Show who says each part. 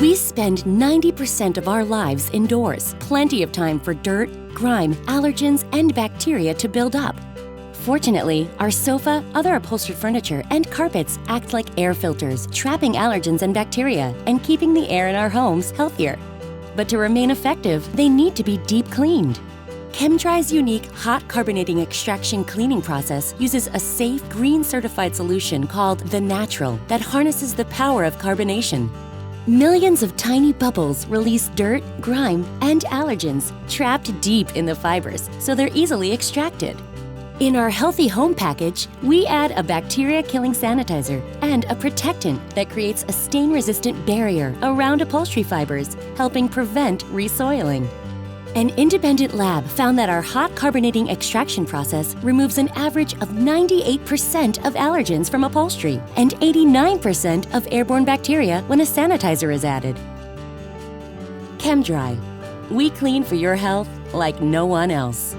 Speaker 1: We spend 90% of our lives indoors, plenty of time for dirt, grime, allergens, and bacteria to build up. Fortunately, our sofa, other upholstered furniture, and carpets act like air filters, trapping allergens and bacteria and keeping the air in our homes healthier. But to remain effective, they need to be deep cleaned. Chem-Dry's unique hot carbonating extraction cleaning process uses a safe, green-certified solution called The Natural that harnesses the power of carbonation. Millions of tiny bubbles release dirt, grime, and allergens trapped deep in the fibers, so they're easily extracted. In our Healthy Home package, we add a bacteria-killing sanitizer and a protectant that creates a stain-resistant barrier around upholstery fibers, helping prevent resoiling. An independent lab found that our hot carbonating extraction process removes an average of 98% of allergens from upholstery and 89% of airborne bacteria when a sanitizer is added. Chem-Dry. We clean for your health like no one else.